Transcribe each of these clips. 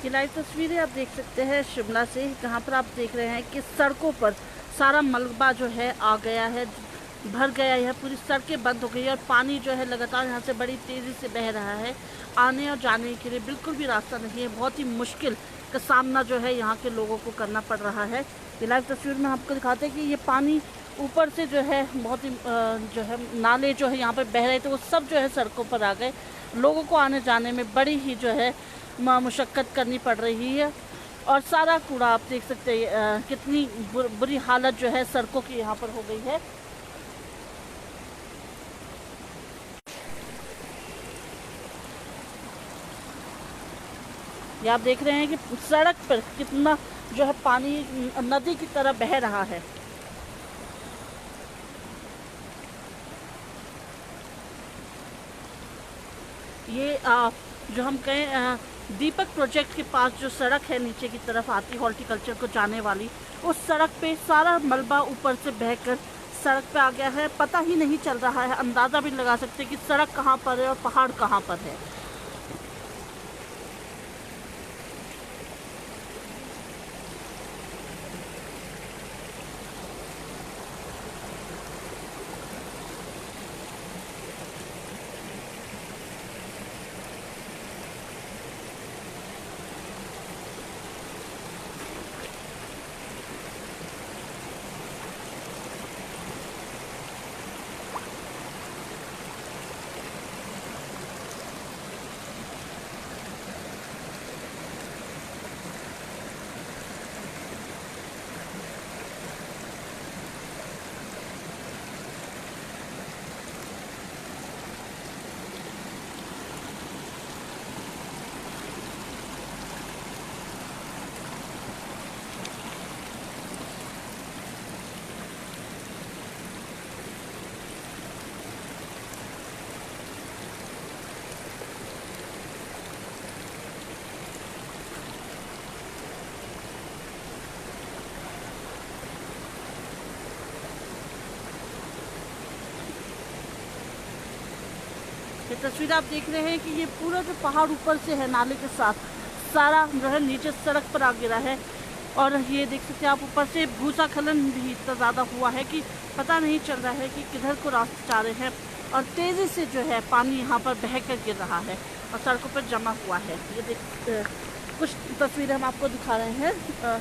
ये लाइव तस्वीरें आप देख सकते हैं शिमला से, जहाँ पर आप देख रहे हैं कि सड़कों पर सारा मलबा जो है आ गया है, भर गया है, पूरी सड़कें बंद हो गई है और पानी जो है लगातार यहाँ से बड़ी तेज़ी से बह रहा है। आने और जाने के लिए बिल्कुल भी रास्ता नहीं है, बहुत ही मुश्किल का सामना जो है यहाँ के लोगों को करना पड़ रहा है। ये लाइव तस्वीर में आपको दिखाते हैं कि ये पानी ऊपर से जो है बहुत ही जो है नाले जो है यहाँ पर बह रहे थे, वो सब जो है सड़कों पर आ गए। लोगों को आने जाने में बड़ी ही जो है मुशक्क़त करनी पड़ रही है और सारा कूड़ा आप देख सकते हैं कितनी बुरी हालत जो है सड़कों की यहाँ पर हो गई है। ये आप देख रहे हैं कि सड़क पर कितना जो है पानी नदी की तरह बह रहा है। ये जो हम कहें दीपक प्रोजेक्ट के पास जो सड़क है नीचे की तरफ आती हॉर्टिकल्चर को जाने वाली, उस सड़क पे सारा मलबा ऊपर से बहकर सड़क पे आ गया है। पता ही नहीं चल रहा है, अंदाज़ा भी लगा सकते हैं कि सड़क कहाँ पर है और पहाड़ कहाँ पर है। ये तस्वीर आप देख रहे हैं कि ये पूरा जो पहाड़ ऊपर से है नाले के साथ सारा जो है नीचे सड़क पर आ गिरा है। और ये देख सकते हैं आप ऊपर से भूस्खलन भी इतना ज़्यादा हुआ है कि पता नहीं चल रहा है कि किधर को रास्ते जा रहे हैं और तेज़ी से जो है पानी यहाँ पर बह कर गिर रहा है और सड़कों पर जमा हुआ है। ये देख कुछ तस्वीरें हम आपको दिखा रहे हैं।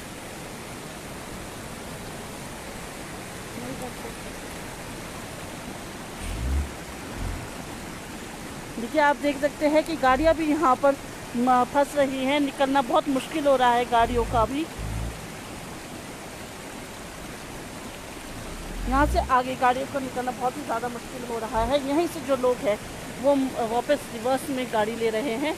देखिए आप देख सकते हैं कि गाड़ियाँ भी यहाँ पर फंस रही हैं, निकलना बहुत मुश्किल हो रहा है गाड़ियों का भी। यहाँ से आगे गाड़ियों को निकलना बहुत ही ज़्यादा मुश्किल हो रहा है। यहीं से जो लोग हैं वो वापस रिवर्स में गाड़ी ले रहे हैं।